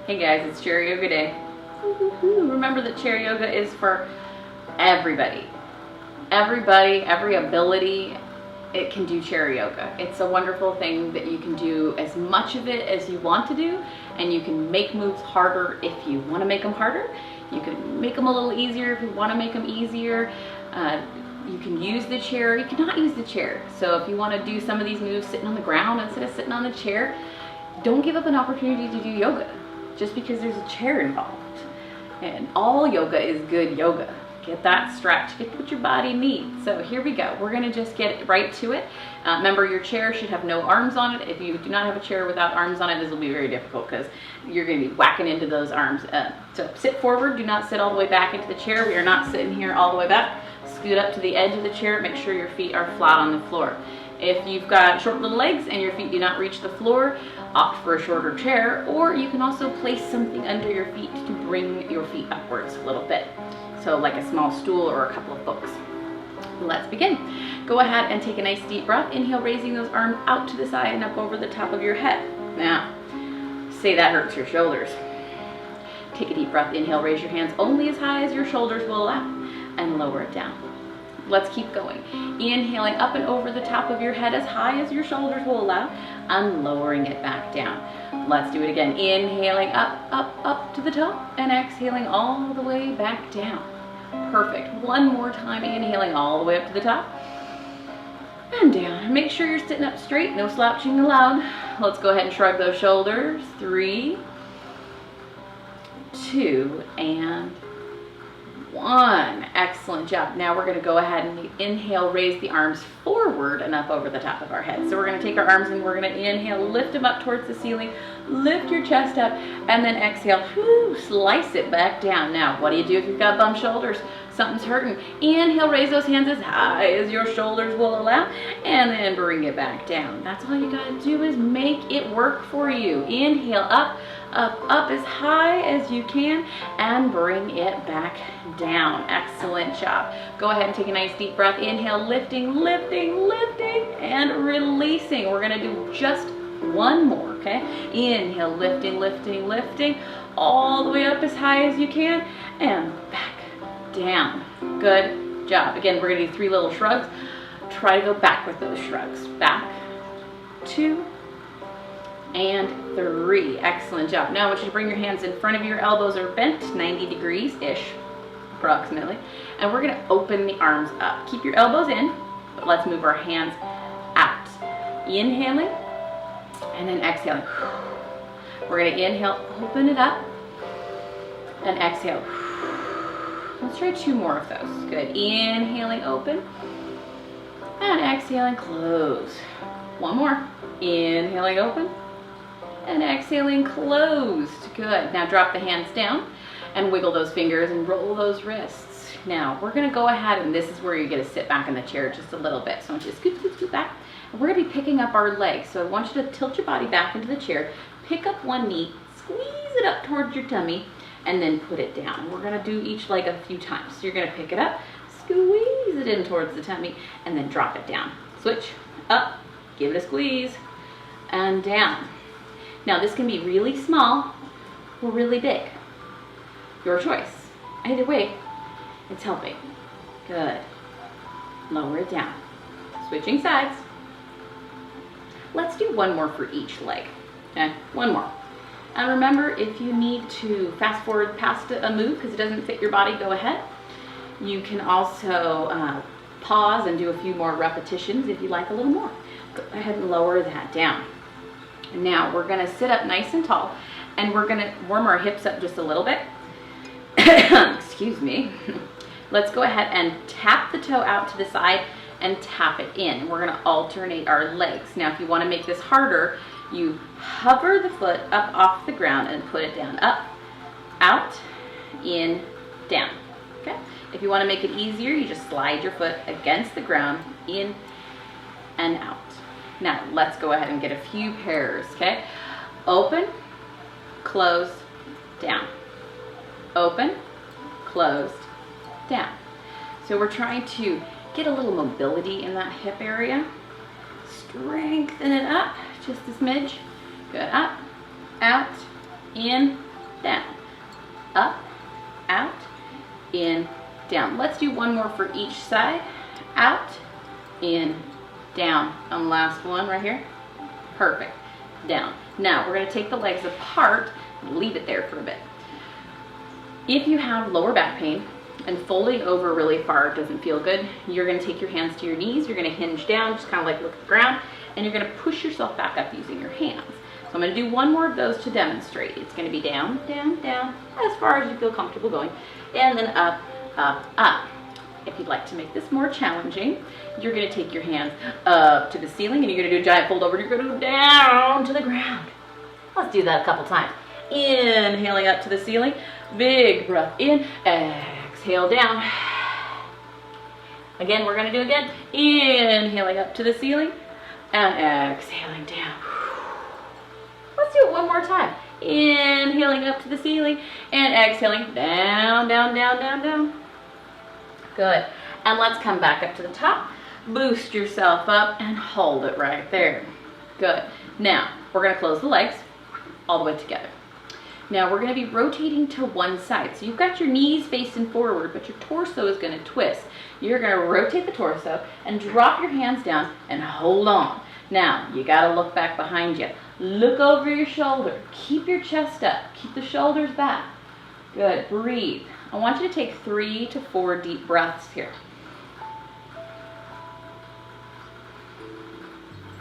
Hey guys, it's chair yoga day. Remember that chair yoga is for everybody. Everybody, every ability, it can do chair yoga. It's a wonderful thing that you can do as much of it as you want to do, and you can make moves harder if you want to make them harder. You can make them a little easier if you want to make them easier. You can use the chair, you cannot use the chair. So if you want to do some of these moves sitting on the ground instead of sitting on the chair, don't give up an opportunity to do yoga just because there's a chair involved. And all yoga is good yoga. Get that stretch, get what your body needs. So here we go. We're gonna just get right to it. Remember, your chair should have no arms on it. If you do not have a chair without arms on it, this will be very difficult because you're gonna be whacking into those arms. So sit forward, do not sit all the way back into the chair. We are not sitting here all the way back. Scoot up to the edge of the chair, make sure your feet are flat on the floor. If you've got short little legs and your feet do not reach the floor, opt for a shorter chair, or you can also place something under your feet to bring your feet upwards a little bit. So like a small stool or a couple of books. Let's begin. Go ahead and take a nice deep breath. Inhale, raising those arms out to the side and up over the top of your head. Now, say that hurts your shoulders. Take a deep breath. Inhale, raise your hands only as high as your shoulders will allow, and lower it down. Let's keep going. Inhaling up and over the top of your head as high as your shoulders will allow, and lowering it back down. Let's do it again. Inhaling up, up, up to the top, and exhaling all the way back down. Perfect. One more time. Inhaling all the way up to the top and down. Make sure you're sitting up straight, no slouching allowed. Let's go ahead and shrug those shoulders. 3, 2, and 1. Excellent job. Now we're going to go ahead and inhale, raise the arms forward and up over the top of our head. So we're going to take our arms and we're going to inhale, lift them up towards the ceiling, lift your chest up, and then exhale, slice it back down. Now, what do you do if you've got bum shoulders? Something's hurting. Inhale, raise those hands as high as your shoulders will allow, and then bring it back down. That's all you got to do is make it work for you. Inhale, up, up, up as high as you can, and bring it back down. Excellent job. Go ahead and take a nice deep breath. Inhale, lifting, lifting, lifting, and releasing. We're going to do just one more, okay? Inhale, lifting, lifting, lifting, all the way up as high as you can, and back down. Good job. Again, we're going to do 3 little shrugs. Try to go back with those shrugs. Back, 2, and 3. Excellent job. Now I want you to bring your hands in front of your elbows are bent, 90 degrees-ish, approximately. And we're going to open the arms up. Keep your elbows in, but let's move our hands out. Inhaling, and then exhaling. We're going to inhale, open it up, and exhale. Let's try 2 more of those. Good. Inhaling, open, and exhaling, close. 1 more. Inhaling, open, and exhaling, closed. Good. Now drop the hands down and wiggle those fingers and roll those wrists. Now we're going to go ahead, and this is where you get to sit back in the chair just a little bit. So I want you to scoot, scoot, scoot back. And we're going to be picking up our legs. So I want you to tilt your body back into the chair, pick up one knee, squeeze it up towards your tummy, and then put it down. We're going to do each leg a few times. So you're going to pick it up, squeeze it in towards the tummy, and then drop it down. Switch, up, give it a squeeze, and down. Now this can be really small or really big. Your choice. Either way, it's helping. Good. Lower it down. Switching sides. Let's do 1 more for each leg. Okay, 1 more. And remember, if you need to fast forward past a move because it doesn't fit your body, go ahead. You can also pause and do a few more repetitions if you like a little more. Go ahead and lower that down. Now we're going to sit up nice and tall, and we're going to warm our hips up just a little bit. Excuse me. Let's go ahead and tap the toe out to the side and tap it in. We're going to alternate our legs. Now if you want to make this harder, you hover the foot up off the ground and put it down. Up, out, in, down. Okay? If you want to make it easier, you just slide your foot against the ground, in and out. Now let's go ahead and get a few pairs, okay? Open, close, down. Open, closed, down. So we're trying to get a little mobility in that hip area. Strengthen it up just a smidge. Good. Up, out, in, down, up, out, in, down. Let's do one more for each side. Out, in, down. And last one right here. Perfect. Down. Now we're going to take the legs apart and leave it there for a bit. If you have lower back pain and folding over really far doesn't feel good, you're going to take your hands to your knees. You're going to hinge down, just kind of like look at the ground, and you're going to push yourself back up using your hands. So I'm going to do one more of those to demonstrate. It's going to be down, down, down, as far as you feel comfortable going, and then up, up, up. If you'd like to make this more challenging, you're going to take your hands up to the ceiling and you're going to do a giant fold over and you're going to go down to the ground. Let's do that a couple times. Inhaling up to the ceiling, big breath in, exhale down. Again, we're going to do again. Inhaling up to the ceiling and exhaling down. Let's do it one more time. Inhaling up to the ceiling and exhaling down, down, down, down, down. Good. And let's come back up to the top. Boost yourself up and hold it right there. Good. Now, we're going to close the legs all the way together. Now, we're going to be rotating to one side. So you've got your knees facing forward, but your torso is going to twist. You're going to rotate the torso and drop your hands down and hold on. Now, you got to look back behind you. Look over your shoulder. Keep your chest up. Keep the shoulders back. Good. Breathe. I want you to take 3 to 4 deep breaths here.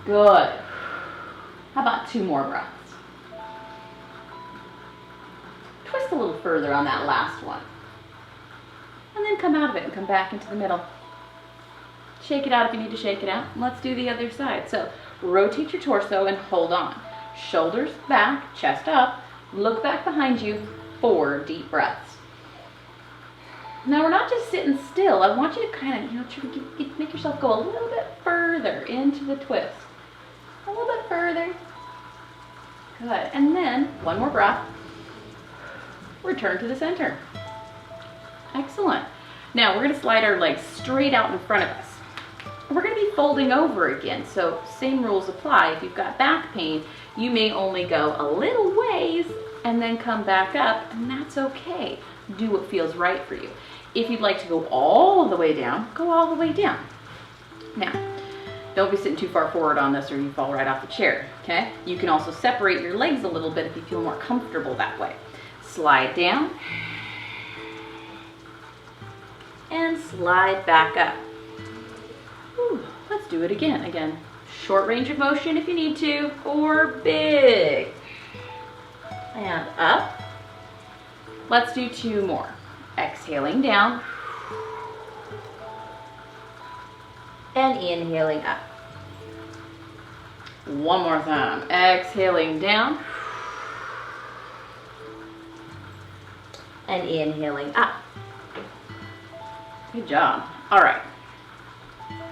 Good. How about 2 more breaths? Twist a little further on that last one. And then come out of it and come back into the middle. Shake it out if you need to shake it out. And let's do the other side. So rotate your torso and hold on. Shoulders back, chest up. Look back behind you. 4 deep breaths. Now we're not just sitting still. I want you to kind of, try to make yourself go a little bit further into the twist. A little bit further. Good. And then one more breath. Return to the center. Excellent. Now we're going to slide our legs straight out in front of us. We're going to be folding over again. So same rules apply. If you've got back pain, you may only go a little ways and then come back up, and that's okay. Do what feels right for you. If you'd like to go all the way down, go all the way down. Now, don't be sitting too far forward on this or you fall right off the chair, okay? You can also separate your legs a little bit if you feel more comfortable that way. Slide down and slide back up. Ooh, let's do it again. Again, short range of motion if you need to, or big. And up. Let's do 2 more. Exhaling down and inhaling up. One more time. Exhaling down and inhaling up. Good job. All right.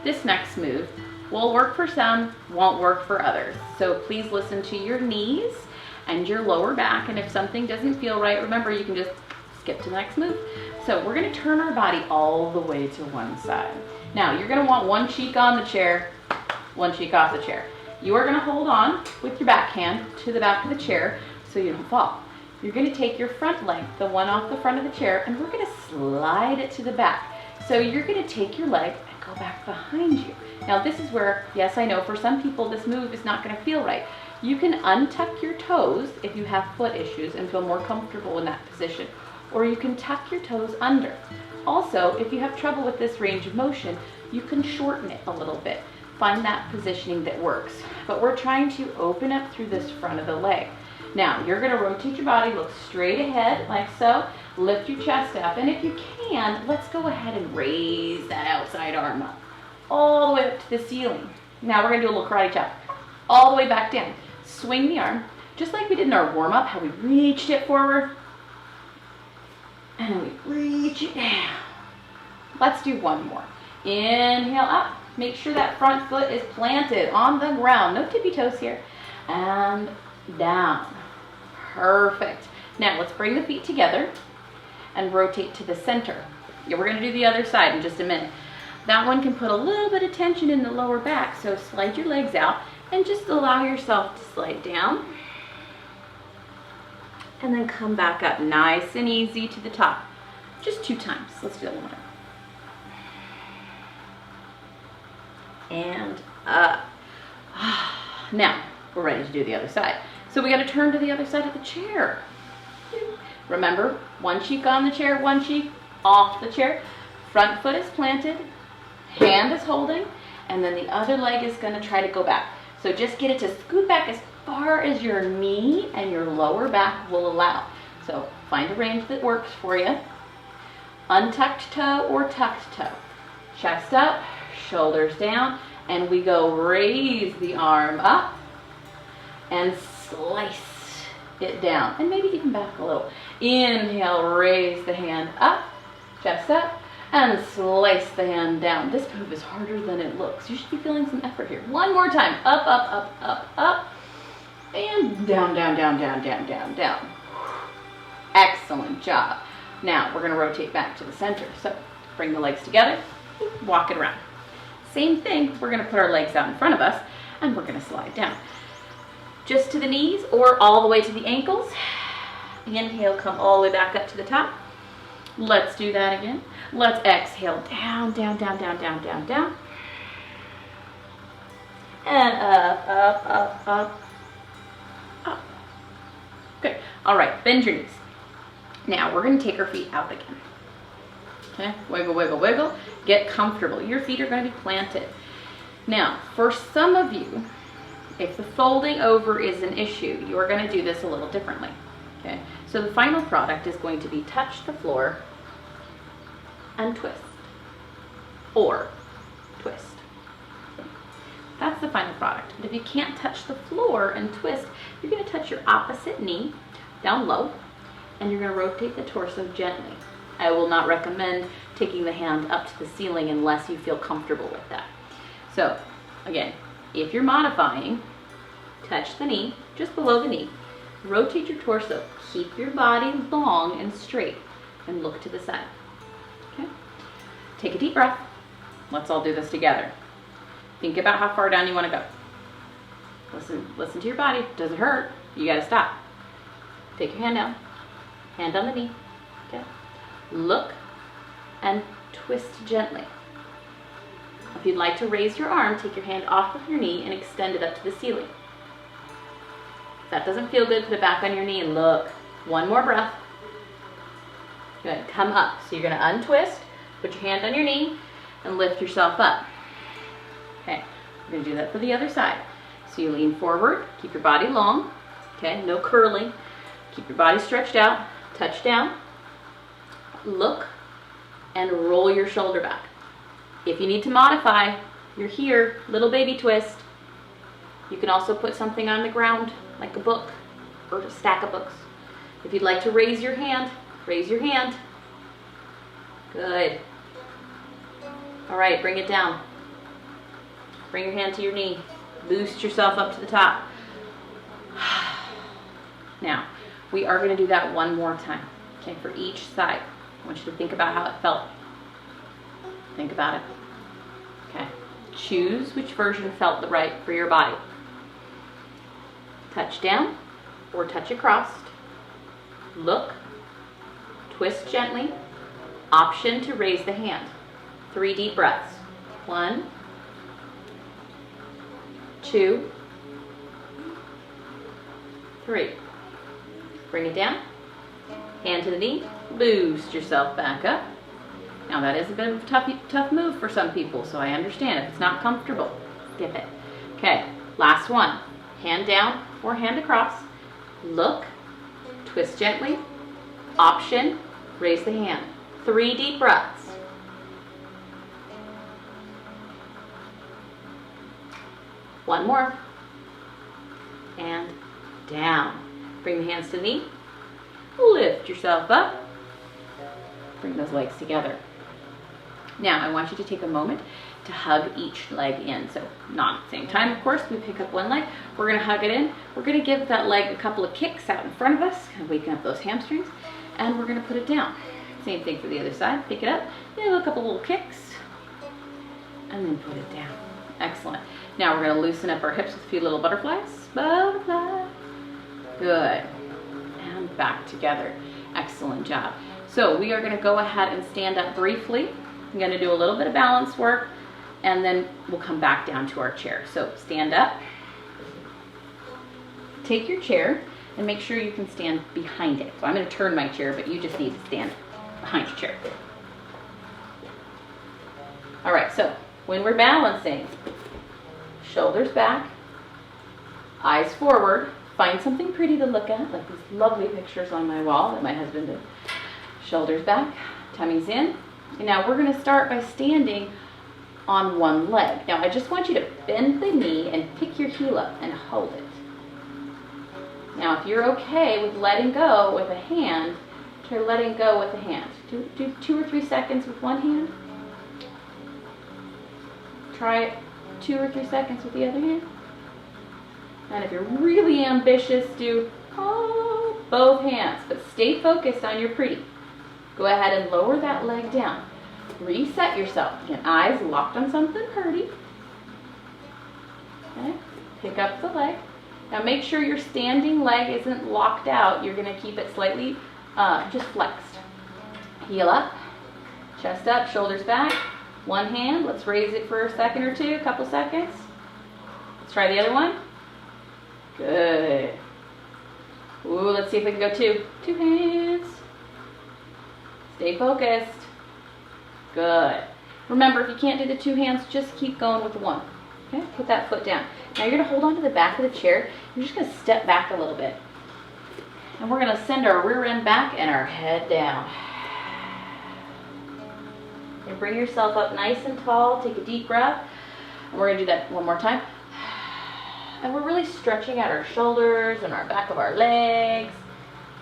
This next move will work for some, won't work for others. So please listen to your knees and your lower back, and if something doesn't feel right, remember you can just skip to the next move. So we're going to turn our body all the way to one side. Now you're going to want one cheek on the chair, one cheek off the chair. You are going to hold on with your back hand to the back of the chair so you don't fall. You're going to take your front leg, the one off the front of the chair, and we're going to slide it to the back. So you're going to take your leg and go back behind you. Now this is where, yes, I know for some people this move is not going to feel right. You can untuck your toes if you have foot issues and feel more comfortable in that position. Or you can tuck your toes under. Also, if you have trouble with this range of motion, you can shorten it a little bit. Find that positioning that works. But we're trying to open up through this front of the leg. Now, you're going to rotate your body, look straight ahead like so. Lift your chest up. And if you can, let's go ahead and raise that outside arm up. All the way up to the ceiling. Now we're going to do a little karate chop. All the way back down. Swing the arm, just like we did in our warm-up, how we reached it forward. And then we reach it down. Let's do one more. Inhale up. Make sure that front foot is planted on the ground. No tippy toes here. And down. Perfect. Now let's bring the feet together and rotate to the center. Yeah, we're going to do the other side in just a minute. That one can put a little bit of tension in the lower back, so slide your legs out and just allow yourself to slide down and then come back up nice and easy to the top. Just 2 times. Let's do that one more time. And up. Now, we're ready to do the other side. So we got to turn to the other side of the chair. Remember, one cheek on the chair, one cheek off the chair. Front foot is planted, hand is holding, and then the other leg is going to try to go back. So just get it to scoot back as far as your knee and your lower back will allow. So find a range that works for you. Untucked toe or tucked toe. Chest up, shoulders down, and we go raise the arm up and slice it down, and maybe even back a little. Inhale, raise the hand up, chest up, and slice the hand down. This move is harder than it looks. You should be feeling some effort here. One more time. Up, up, up, up, up, and down, down, down, down, down, down, down. Excellent job. Now we're going to rotate back to the center. So bring the legs together, walk it around. Same thing, we're going to put our legs out in front of us, and we're going to slide down. Just to the knees or all the way to the ankles. Inhale, come all the way back up to the top. Let's do that again. Let's exhale, down, down, down, down, down, down, down. And up, up, up, up, up. Good. All right, bend your knees. Now we're going to take our feet out again. Okay, wiggle, wiggle, wiggle. Get comfortable. Your feet are going to be planted. Now, for some of you, if the folding over is an issue, you are going to do this a little differently. Okay, so the final product is going to be touch the floor and twist, or twist. That's the final product. But if you can't touch the floor and twist, you're going to touch your opposite knee down low, and you're going to rotate the torso gently. I will not recommend taking the hand up to the ceiling unless you feel comfortable with that. So again, if you're modifying, touch the knee, just below the knee, rotate your torso, keep your body long and straight, and look to the side. Okay? Take a deep breath. Let's all do this together. Think about how far down you want to go. Listen to your body. Does it hurt? You got to stop. Take your hand down, hand on the knee. Okay? Look and twist gently. If you'd like to raise your arm, take your hand off of your knee and extend it up to the ceiling. If that doesn't feel good, put it back on your knee and look. One more breath. Good. Come up. So you're going to untwist, put your hand on your knee, and lift yourself up. Okay. We're going to do that for the other side. So you lean forward, keep your body long. Okay. No curling. Keep your body stretched out. Touch down. Look and roll your shoulder back. If you need to modify, you're here, little baby twist. You can also put something on the ground, like a book or a stack of books. If you'd like to raise your hand, raise your hand. Good. All right, bring it down. Bring your hand to your knee. Boost yourself up to the top. Now, we are going to do that one more time, okay, for each side. I want you to think about how it felt. Think about it. Okay. Choose which version felt right for your body. Touch down or touch across. Look. Twist gently. Option to raise the hand. 3 deep breaths. 1, 2, 3. Bring it down. Hand to the knee. Boost yourself back up. Now that is a bit of a tough move for some people, so I understand. If it's not comfortable, skip it. Okay, last one. Hand down or hand across. Look, twist gently. Option, raise the hand. 3 deep breaths. One more. And down. Bring the hands to the knee. Lift yourself up. Bring those legs together. Now, I want you to take a moment to hug each leg in. So, not at the same time, of course. We pick up one leg. We're going to hug it in. We're going to give that leg a couple of kicks out in front of us, kind of waking up those hamstrings. And we're going to put it down. Same thing for the other side. Pick it up. Give a couple little kicks. And then put it down. Excellent. Now, we're going to loosen up our hips with a few little butterflies. Butterfly. Good. And back. back together. Excellent job. So we are going to go ahead and stand up briefly. I'm going to do a little bit of balance work, and then we'll come back down to our chair. So stand up, take your chair, and make sure you can stand behind it. So I'm going to turn my chair, but you just need to stand behind your chair. All right, so when we're balancing, shoulders back, eyes forward. Find something pretty to look at, like these lovely pictures on my wall that my husband did. Shoulders back, tummy's in. And now we're going to start by standing on one leg. Now I just want you to bend the knee and pick your heel up and hold it. Now if you're okay with letting go with a hand, try letting go with a hand. Do 2 or 3 seconds with one hand. Try it 2 or 3 seconds with the other hand. And if you're really ambitious, do both hands, but stay focused on your pretty. Go ahead and lower that leg down. Reset yourself. Again, eyes locked on something pretty. Okay, pick up the leg. Now make sure your standing leg isn't locked out. You're going to keep it slightly just flexed. Heel up, chest up, shoulders back. One hand, let's raise it for a second or two, a couple seconds. Let's try the other one. Good. Ooh, let's see if we can go 2. 2 hands. Stay focused. Good. Remember, if you can't do the 2 hands, just keep going with the 1. Okay, put that foot down. Now you're going to hold on to the back of the chair. You're just going to step back a little bit. And we're going to send our rear end back and our head down. And bring yourself up nice and tall. Take a deep breath. And we're going to do that one more time. And we're really stretching out our shoulders and our back of our legs.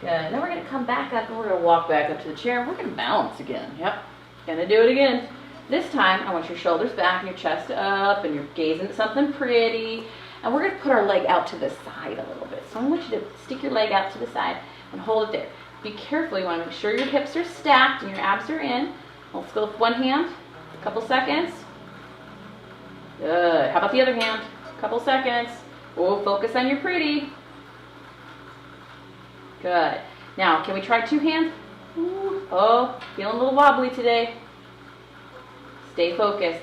Good. And then we're going to come back up and we're going to walk back up to the chair. And we're going to balance again. Yep. Going to do it again. This time, I want your shoulders back and your chest up and you're gazing at something pretty. And we're going to put our leg out to the side a little bit. So I want you to stick your leg out to the side and hold it there. Be careful. You want to make sure your hips are stacked and your abs are in. Let's go with one hand. A couple seconds. Good. How about the other hand? A couple seconds. Oh, focus on your pretty. Good. Now, can we try 2 hands? Ooh. Oh, feeling a little wobbly today. Stay focused.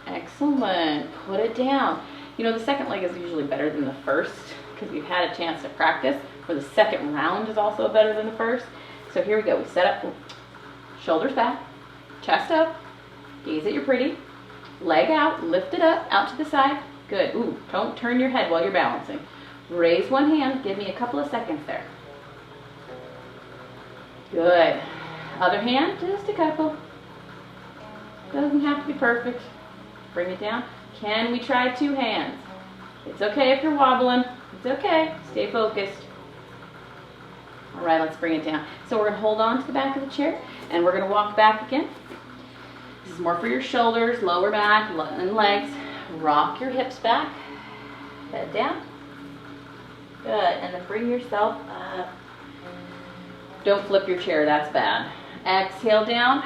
Excellent. Put it down. You know, the second leg is usually better than the first because you've had a chance to practice. Or the second round is also better than the first. So here we go. We set up, shoulders back, chest up, gaze at your pretty, leg out, lift it up, out to the side. Good. Ooh, don't turn your head while you're balancing. Raise one hand. Give me a couple of seconds there. Good. Other hand, just a couple. Doesn't have to be perfect. Bring it down. Can we try 2 hands? It's okay if you're wobbling. It's okay. Stay focused. All right, let's bring it down. So we're going to hold on to the back of the chair, and we're going to walk back again. This is more for your shoulders, lower back, and legs. Rock your hips back. Head down. Good. And then bring yourself up. Don't flip your chair. That's bad. Exhale down.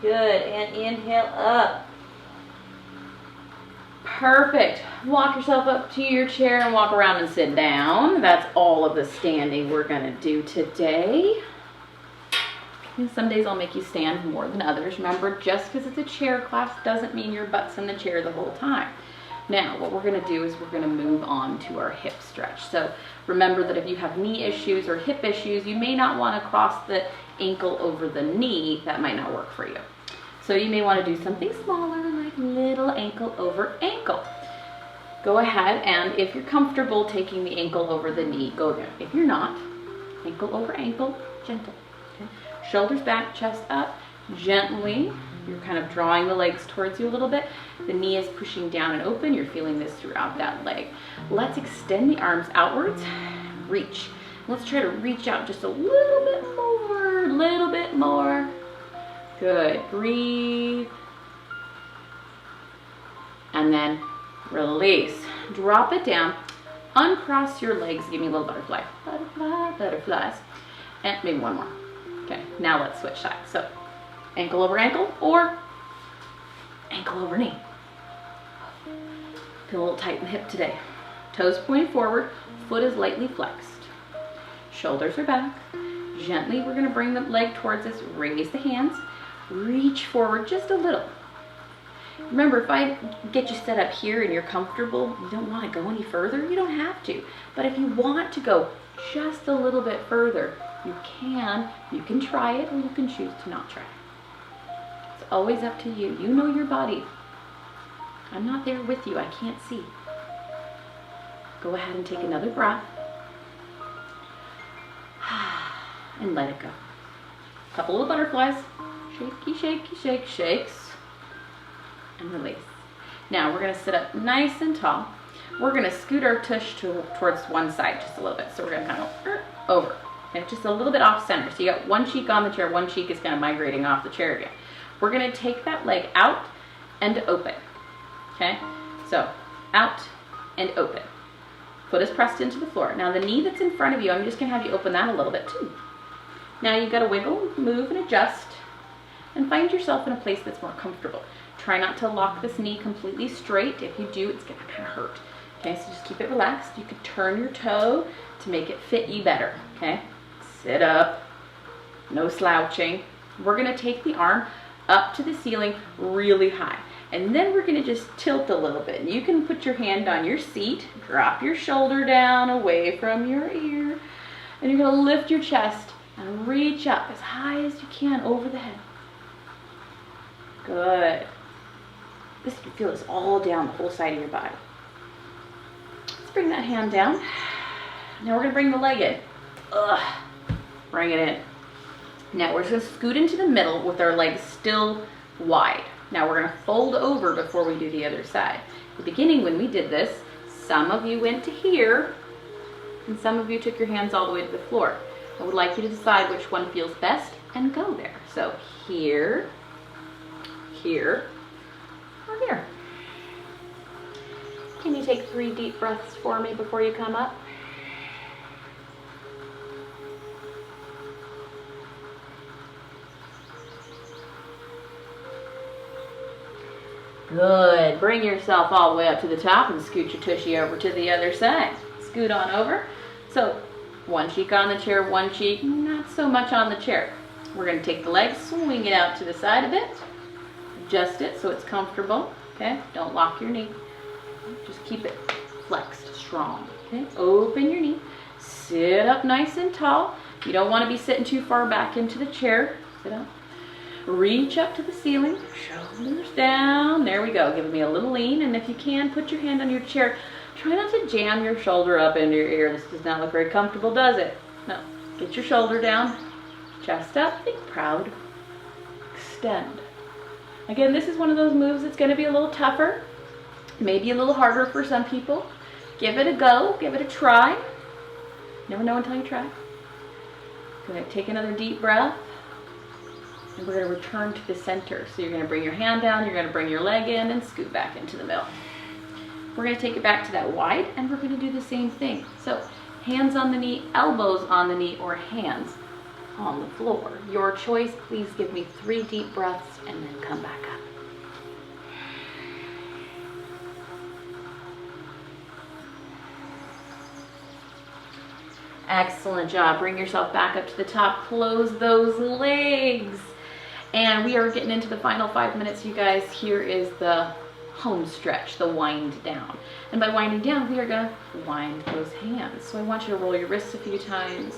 Good. And inhale up. Perfect. Walk yourself up to your chair and walk around and sit down. That's all of the standing we're going to do today. And some days I'll make you stand more than others. Remember, just because it's a chair class doesn't mean your butt's in the chair the whole time. Now, what we're going to do is we're going to move on to our hip stretch. So remember that if you have knee issues or hip issues, you may not want to cross the ankle over the knee. That might not work for you. So you may want to do something smaller, like little ankle over ankle. Go ahead, and if you're comfortable taking the ankle over the knee, go there. If you're not, ankle over ankle, gentle. Okay? Shoulders back, chest up, gently. You're kind of drawing the legs towards you a little bit. The knee is pushing down and open. You're feeling this throughout that leg. Let's extend the arms outwards. Reach. Let's try to reach out just a little bit more. Good. Breathe. And then release. Drop it down. Uncross your legs. Give me a little butterfly. Butterfly, butterflies. And maybe one more. Okay, now let's switch sides. So ankle over ankle or ankle over knee. Feel a little tight in the hip today. Toes pointed forward, foot is lightly flexed. Shoulders are back. Gently, we're gonna bring the leg towards us, raise the hands, reach forward just a little. Remember, if I get you set up here and you're comfortable, you don't want to go any further, you don't have to. But if you want to go just a little bit further, you can. You can try it or you can choose to not try it. It's always up to you. You know your body. I'm not there with you. I can't see. Go ahead and take another breath. And let it go. Couple of butterflies. Shaky, shaky, shake, shakes. And release. Now we're going to sit up nice and tall. We're going to scoot our tush towards one side just a little bit. So we're going to kind of over. Okay, just a little bit off center. So you got one cheek on the chair, one cheek is kind of migrating off the chair again. We're going to take that leg out and open. Okay, so out and open. Foot is pressed into the floor. Now the knee that's in front of you, I'm just going to have you open that a little bit too. Now you've got to wiggle, move, and adjust, and find yourself in a place that's more comfortable. Try not to lock this knee completely straight. If you do, it's going to kind of hurt. Okay, so just keep it relaxed. You could turn your toe to make it fit you better. Okay, sit up, no slouching. We're going to take the arm up to the ceiling really high. And then we're going to just tilt a little bit. You can put your hand on your seat, drop your shoulder down away from your ear, and you're going to lift your chest and reach up as high as you can over the head. Good. This, you feel this all down the whole side of your body. Let's bring that hand down. Now we're going to bring the leg in. Bring it in. Now we're just going to scoot into the middle with our legs still wide. Now we're going to fold over before we do the other side. At the beginning when we did this, some of you went to here and some of you took your hands all the way to the floor. I would like you to decide which one feels best and go there. So here, here, or here. Can you take 3 deep breaths for me before you come up? Good. Bring yourself all the way up to the top and scoot your tushy over to the other side. Scoot on over. So one cheek on the chair, one cheek, not so much on the chair. We're going to take the leg, swing it out to the side a bit. Adjust it so it's comfortable. Okay? Don't lock your knee. Just keep it flexed, strong. Okay? Open your knee. Sit up nice and tall. You don't want to be sitting too far back into the chair. Sit up. Reach up to the ceiling, shoulders down. There we go. Give me a little lean, and if you can, put your hand on your chair. Try not to jam your shoulder up into your ear. This does not look very comfortable, does it? No. Get your shoulder down, chest up, think proud, extend. Again, this is one of those moves that's going to be a little tougher, maybe a little harder for some people. Give it a go. Give it a try. Never know until you try. Go ahead, take another deep breath. And we're going to return to the center. So you're going to bring your hand down, you're going to bring your leg in and scoot back into the middle. We're going to take it back to that wide and we're going to do the same thing. So hands on the knee, elbows on the knee, or hands on the floor. Your choice. Please give me 3 deep breaths and then come back up. Excellent job. Bring yourself back up to the top. Close those legs. And we are getting into the final 5 minutes, you guys. Here is the home stretch, the wind down. And by winding down, we are going to wind those hands. So I want you to roll your wrists a few times.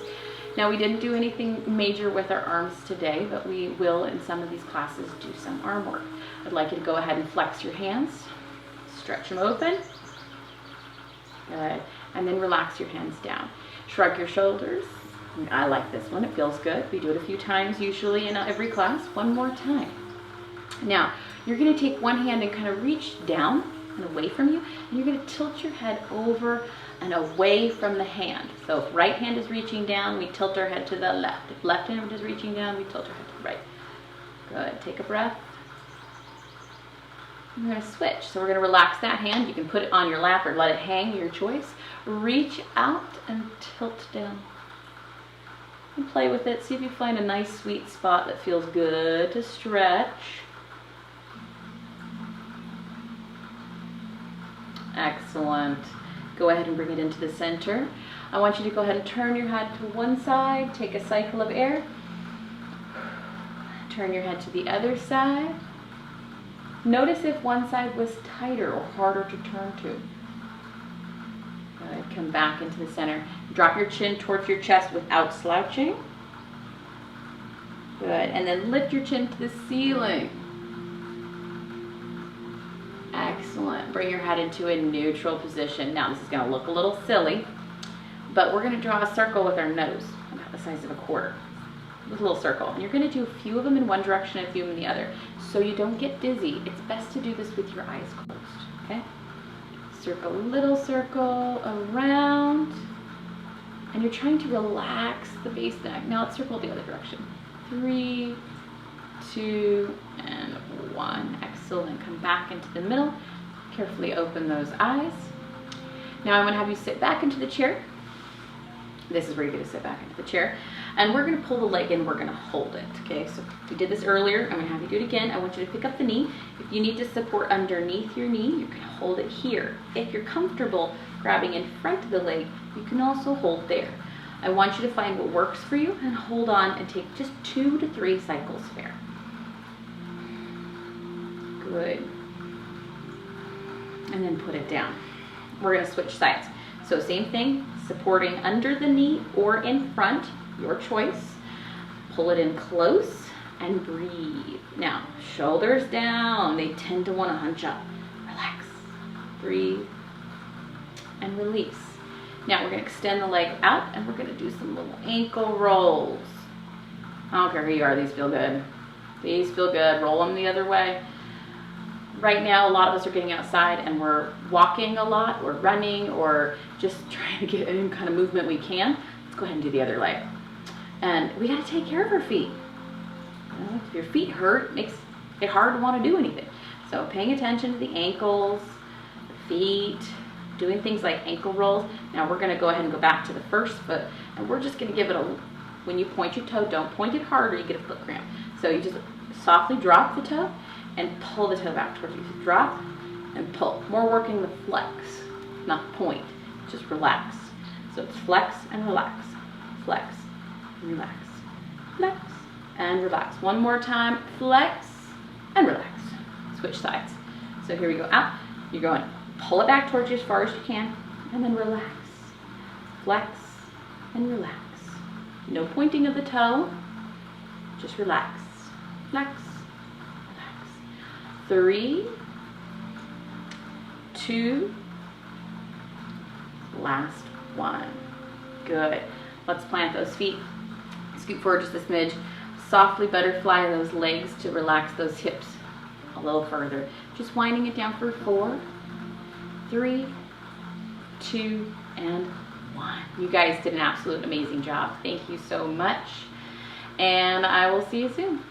Now, we didn't do anything major with our arms today, but we will in some of these classes do some arm work. I'd like you to go ahead and flex your hands. Stretch them open. Good. And then relax your hands down. Shrug your shoulders. I like this one. It feels good. We do it a few times usually in every class. One more time. Now, you're going to take one hand and kind of reach down and away from you, and you're going to tilt your head over and away from the hand. So if right hand is reaching down, we tilt our head to the left. If left hand is reaching down, we tilt our head to the right. Good. Take a breath. We're going to switch. So we're going to relax that hand. You can put it on your lap or let it hang, your choice. Reach out and tilt down. And play with it. See if you find a nice sweet spot that feels good to stretch. Excellent. Go ahead and bring it into the center. I want you to go ahead and turn your head to one side, take a cycle of air. Turn your head to the other side. Notice if one side was tighter or harder to turn to. Good. Come back into the center. Drop your chin towards your chest without slouching. Good. And then lift your chin to the ceiling. Excellent. Bring your head into a neutral position. Now this is going to look a little silly, but we're going to draw a circle with our nose about the size of a quarter. With a little circle. And you're going to do a few of them in one direction and a few of them in the other. So you don't get dizzy. It's best to do this with your eyes closed. Okay? Circle, little circle around. And you're trying to relax the base neck. Now let's circle the other direction. 3, 2, and 1. Excellent. Come back into the middle. Carefully open those eyes. Now I'm going to have you sit back into the chair. This is where you're going to sit back into the chair. And we're going to pull the leg in, we're going to hold it, okay? So we did this earlier, I'm going to have you do it again. I want you to pick up the knee. If you need to support underneath your knee, you can hold it here. If you're comfortable grabbing in front of the leg, you can also hold there. I want you to find what works for you and hold on and take just 2 to 3 cycles there. Good. And then put it down. We're going to switch sides. So same thing, supporting under the knee or in front, your choice. Pull it in close and breathe. Now, shoulders down. They tend to want to hunch up. Relax. Breathe and release. Now we're going to extend the leg out and we're going to do some little ankle rolls. I don't care who you are, these feel good. These feel good. Roll them the other way. Right now, a lot of us are getting outside and we're walking a lot, or running, or just trying to get any kind of movement we can. Let's go ahead and do the other leg. And we got to take care of our feet. You know, if your feet hurt, it makes it hard to want to do anything. So paying attention to the ankles, the feet, doing things like ankle rolls. Now we're going to go ahead and go back to the first foot, and we're just going to give it a, when you point your toe, don't point it hard or you get a foot cramp. So you just softly drop the toe and pull the toe back towards you. Drop and pull. More working the flex, not point. Just relax. So it's flex and relax. Flex, relax. Flex and relax. One more time. Flex and relax. Switch sides. So here we go. Out. You're going. Pull it back towards you as far as you can. And then relax. Flex and relax. No pointing of the toe. Just relax. Flex. 3, 2, last one. Good. Let's plant those feet. Scoot forward just a smidge. Softly butterfly those legs to relax those hips a little further. Just winding it down for 4, 3, 2, and 1. You guys did an absolute amazing job. Thank you so much. And I will see you soon.